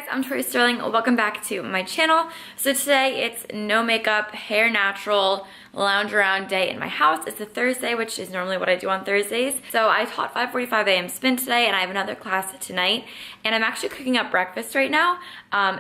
guys, I'm Tori Sterling. Welcome back to my channel. So today it's no makeup, hair natural, lounge around day in my house. It's a Thursday, which is normally what I do on Thursdays. So I taught 5:45 a.m. spin today and I have another class tonight. And I'm actually cooking up breakfast right now.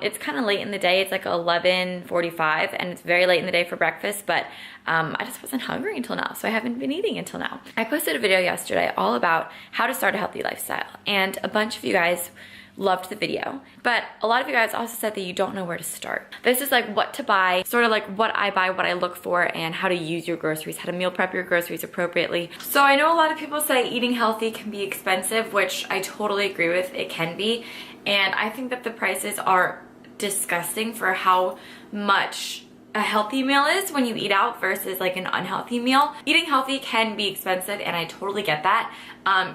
It's kind of late in the day. It's like 11:45 and it's very late in the day for breakfast, but I just wasn't hungry until now, so I haven't been eating until now. I posted a video yesterday all about how to start a healthy lifestyle, and a bunch of you guys loved the video, but a lot of you guys also said that you don't know where to start. This is like what to buy, sort of like what I buy, what I look for, and how to use your groceries, how to meal prep your groceries appropriately. So I know a lot of people say eating healthy can be expensive, which I totally agree with, it can be, and I think that the prices are disgusting for how much a healthy meal is when you eat out versus like an unhealthy meal. Eating healthy can be expensive and I totally get that.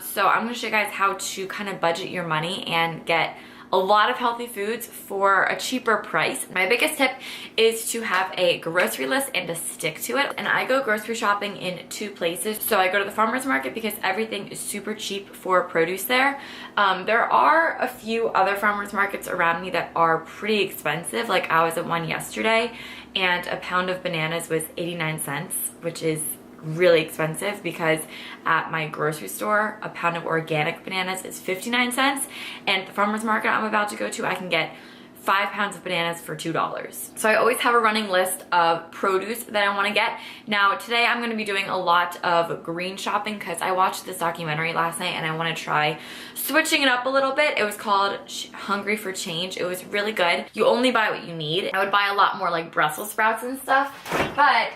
So I'm gonna show you guys how to kind of budget your money and get a lot of healthy foods for a cheaper price. My biggest tip is to have a grocery list and to stick to it. And I go grocery shopping in two places. So I go to the farmer's market because everything is super cheap for produce there. There are a few other farmer's markets around me that are pretty expensive. Like I was at one yesterday and a pound of bananas was 89 cents, which is really expensive because at my grocery store a pound of organic bananas is 59 cents, and at the farmer's market I'm about to go to I can get 5 pounds of bananas for $2. So I always have a running list of produce that I want to get. Now today I'm going to be doing a lot of green shopping because I watched this documentary last night and I want to try switching it up a little bit. It was called Hungry for Change. It was really good. You only buy what you need. I would buy a lot more like Brussels sprouts and stuff, but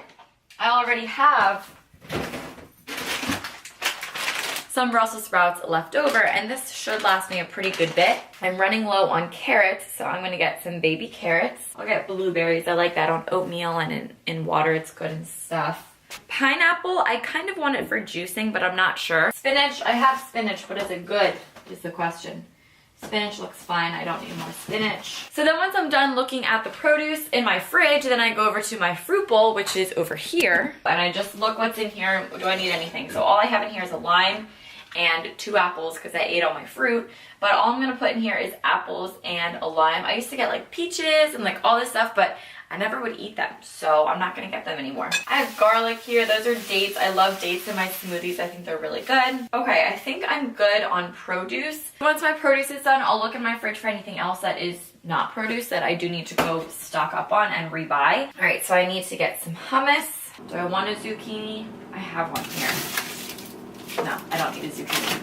I already have some Brussels sprouts left over, and this should last me a pretty good bit. I'm running low on carrots, so I'm gonna get some baby carrots. I'll get blueberries. I like that on oatmeal and in water. It's good and stuff. Pineapple, I kind of want it for juicing, but I'm not sure. Spinach, I have spinach, but is it good, is the question. Spinach looks fine. I don't need more spinach. So then once I'm done looking at the produce in my fridge, then I go over to my fruit bowl, which is over here, and I just look what's in here. Do I need anything? So all I have in here is a lime and 2 apples because I ate all my fruit, but all I'm gonna put in here is apples and a lime. I used to get like peaches and like all this stuff, but I never would eat them, so I'm not gonna get them anymore. I have garlic here. Those are dates. I love dates in my smoothies. I think they're really good. Okay, I think I'm good on produce. Once my produce is done, I'll look in my fridge for anything else that is not produce that I do need to go stock up on and rebuy. All right, so I need to get some hummus. Do I want a zucchini? I have one here. No, I don't need a zucchini.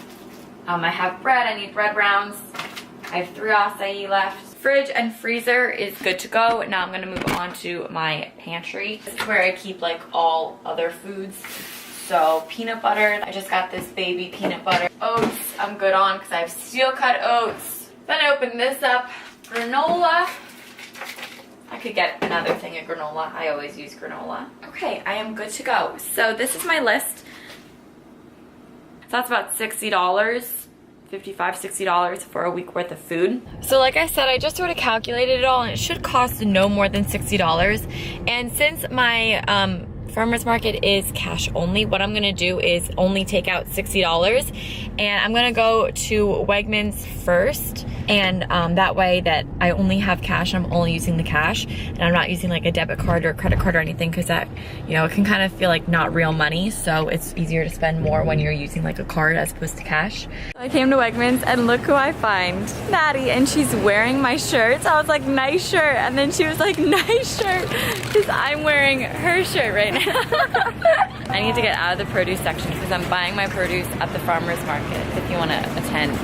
I have bread. I need bread rounds. I have 3 acai left. Fridge and freezer is good to go. Now I'm gonna move on to my pantry. This is where I keep like all other foods. So peanut butter, I just got this baby peanut butter. Oats, I'm good on because I have steel cut oats. Then I open this up. Granola. I could get another thing of granola. I always use granola. Okay, I am good to go. So this is my list. So that's about $60, $55, $60 for a week worth of food. So like I said, I just sort of calculated it all and it should cost no more than $60. And since my farmer's market is cash only, what I'm gonna do is only take out $60, and I'm gonna go to Wegmans first, and that way that I only have cash and I'm only using the cash and I'm not using like a debit card or credit card or anything, because that, you know, it can kind of feel like not real money, so it's easier to spend more when you're using like a card as opposed to cash. I came to Wegmans and look who I find, Maddie, and she's wearing my shirt. So I was like, nice shirt, and then she was like, nice shirt, because I'm wearing her shirt right now. I need to get out of the produce section because I'm buying my produce at the farmer's market if you want to attend.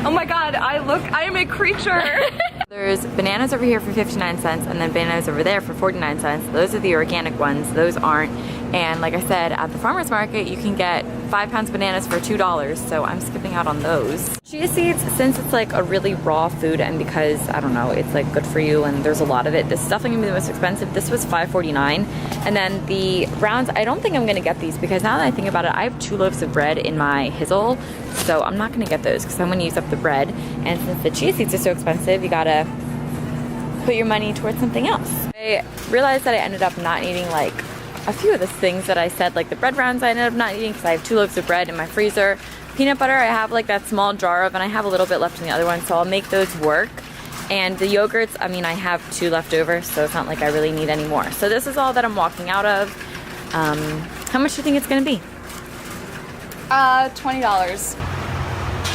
Oh my god, I am a creature! There's bananas over here for 59 cents and then bananas over there for 49 cents. Those are the organic ones, those aren't. And like I said, at the farmer's market, you can get 5 pounds of bananas for $2, so I'm skipping out on those. Chia seeds, since it's like a really raw food and because, I don't know, it's like good for you and there's a lot of it, this is definitely gonna be the most expensive. This was $5.49. And then the rounds, I don't think I'm gonna get these because now that I think about it, I have 2 loaves of bread in my hizzle, so I'm not gonna get those because I'm gonna use up the bread. And since the chia seeds are so expensive, you gotta put your money towards something else. I realized that I ended up not needing like a few of the things that I said, like the bread rounds I ended up not eating because I have 2 loaves of bread in my freezer. Peanut butter, I have like that small jar of, and I have a little bit left in the other one, so I'll make those work. And the yogurts, I mean, I have 2 left over, so it's not like I really need any more. So this is all that I'm walking out of. How much do you think it's gonna be? $20.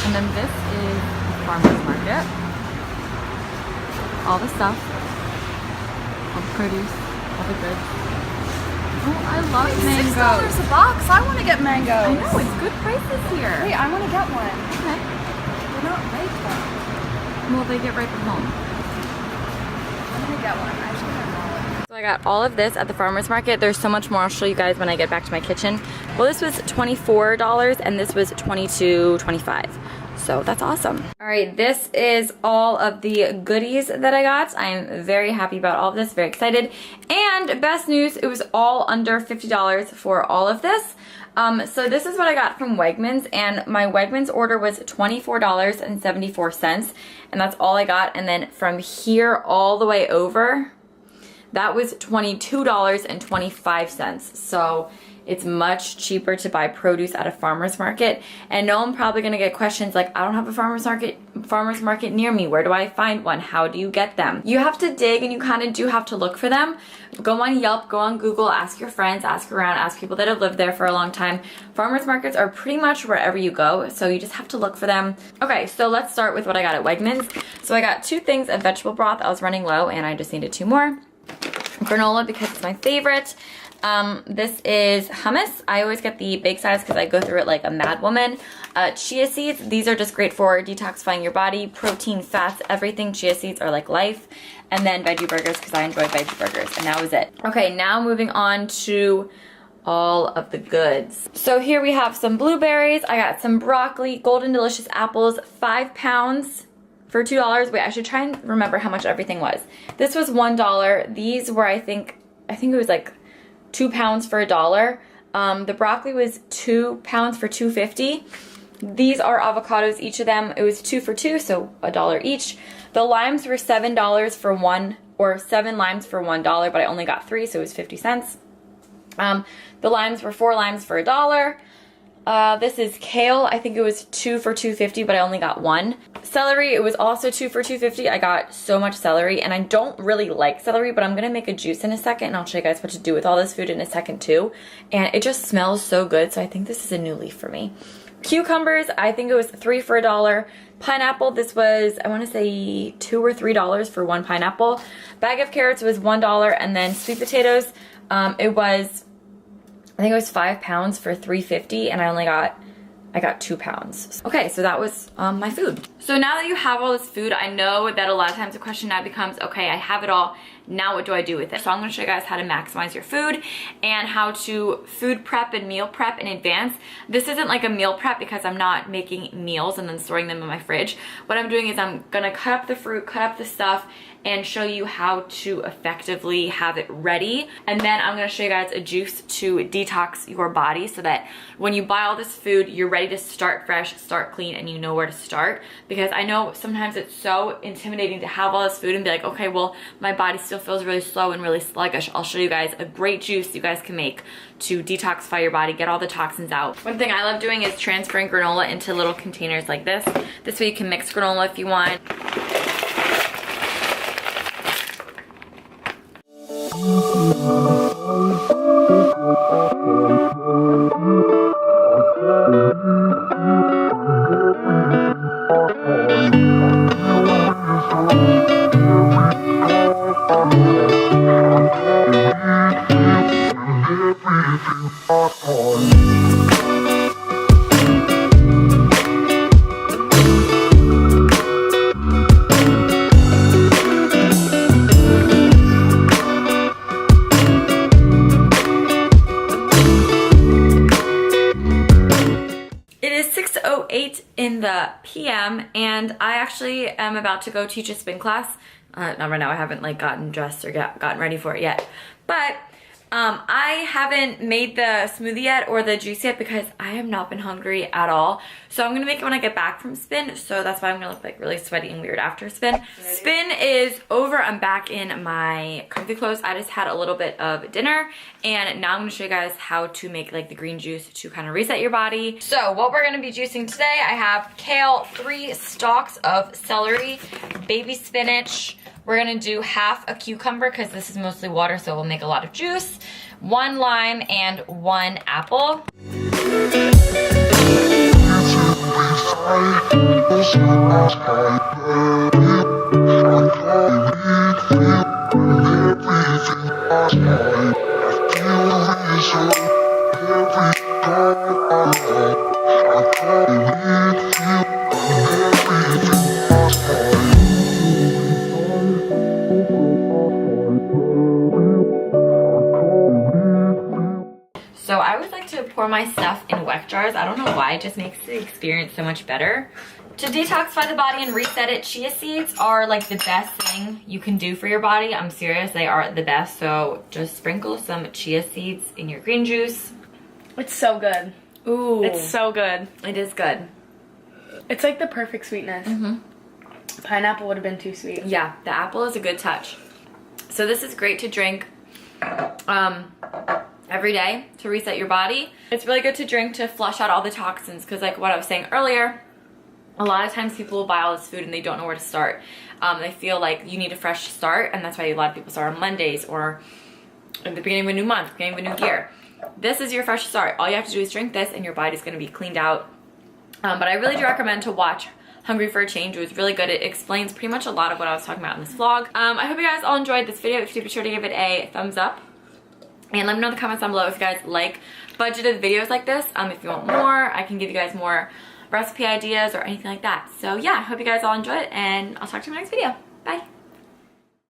And then this is the farmer's market. All the stuff, all the produce, all the goods. Oh, I love mangoes. $6 a box. I want to get mangoes. I know, it's good prices here. Wait, I want to get one. Okay. They're not ripe though. Well, they get right from home. I'm gonna get one. I just want my wallet. So I got all of this at the farmer's market. There's so much more I'll show you guys when I get back to my kitchen. Well, this was $24 and this was $22.25. So that's awesome. All right, this is all of the goodies that I got. I'm very happy about all of this, very excited. And best news, it was all under $50 for all of this. So this is what I got from Wegmans, and my Wegmans order was $24.74, and that's all I got. And then from here all the way over, that was $22.25. So it's much cheaper to buy produce at a farmer's market. And I know I'm probably gonna get questions like, I don't have a farmer's market near me. Where do I find one? How do you get them? You have to dig, and you kind of do have to look for them. Go on Yelp, go on Google, ask your friends, ask around, ask people that have lived there for a long time. Farmer's markets are pretty much wherever you go, so you just have to look for them. Okay, so let's start with what I got at Wegmans. So I got 2 things of vegetable broth. I was running low and I just needed 2 more. Granola because it's my favorite. This is hummus. I always get the big size because I go through it like a mad woman. Chia seeds, these are just great for detoxifying your body. Protein, fats, everything. Chia seeds are like life. And then veggie burgers because I enjoy veggie burgers, and that was it. Okay, now moving on to all of the goods. So here we have some blueberries. I got some broccoli, golden delicious apples, 5 pounds for $2. Wait, I should try and remember how much everything was. This was $1. These were, I think it was like 2 pounds for $1. The broccoli was 2 pounds for $2.50. These are avocados, each of them. It was 2 for 2, so $1 each. The limes were $7 for 1, or 7 limes for $1, but I only got 3, so it was 50 cents. The limes were 4 limes for $1. This is kale. I think it was 2 for $2.50, but I only got 1. Celery, it was also 2 for $2.50. I got so much celery, and I don't really like celery, but I'm gonna make a juice in a second, and I'll show you guys what to do with all this food in a second too. And it just smells so good, so I think this is a new leaf for me. Cucumbers, I think it was 3 for $1. Pineapple, this was, I wanna say $2 or $3 for 1 pineapple. Bag of carrots was $1, and then sweet potatoes, it was, I think it was 5 pounds for $3.50, and I got 2 pounds. Okay, so that was my food. So now that you have all this food, I know that a lot of times the question now becomes, okay, I have it all, now what do I do with it? So I'm gonna show you guys how to maximize your food and how to food prep and meal prep in advance. This isn't like a meal prep because I'm not making meals and then storing them in my fridge. What I'm doing is I'm gonna cut up the fruit, cut up the stuff, and show you how to effectively have it ready. And then I'm gonna show you guys a juice to detox your body so that when you buy all this food, you're ready to start fresh, start clean, and you know where to start. Because I know sometimes it's so intimidating to have all this food and be like, okay, well, my body still feels really slow and really sluggish. I'll show you guys a great juice you guys can make to detoxify your body, get all the toxins out. One thing I love doing is transferring granola into little containers like this. This way you can mix granola if you want. In the PM, and I actually am about to go teach a spin class. Not right now, I haven't like gotten dressed or gotten ready for it yet. But I haven't made the smoothie yet or the juice yet because I have not been hungry at all. So I'm gonna make it when I get back from spin. So that's why I'm gonna look like really sweaty and weird after spin. Spin is over. I'm back in my comfy clothes. I just had a little bit of dinner and now I'm gonna show you guys how to make like the green juice to kind of reset your body. So what we're gonna be juicing today, I have kale, 3 stalks of celery, baby spinach. We're gonna do half a cucumber because this is mostly water, so it will make a lot of juice. 1 lime and 1 apple. So I always like to pour my stuff in weck jars. I don't know why, it just makes the experience so much better. To detoxify the body and reset it, chia seeds are like the best thing you can do for your body. I'm serious, they are the best. So just sprinkle some chia seeds in your green juice. It's so good. Ooh. It's so good. It is good. It's like the perfect sweetness. Pineapple would have been too sweet. Yeah, the apple is a good touch. So this is great to drink every day to reset your body. It's really good to drink to flush out all the toxins because like what I was saying earlier, a lot of times people will buy all this food and they don't know where to start. They feel like you need a fresh start, and that's why a lot of people start on Mondays or at the beginning of a new month, beginning of a new year. This is your fresh start. All you have to do is drink this and your body's gonna be cleaned out. But I really do recommend to watch Hungry for a Change. It was really good. It explains pretty much a lot of what I was talking about in this vlog. I hope you guys all enjoyed this video. If you did, be sure to give it a thumbs up. And let me know in the comments down below if you guys like budgeted videos like this. If you want more, I can give you guys more recipe ideas or anything like that. So yeah, I hope you guys all enjoy it, and I'll talk to you in my next video. Bye.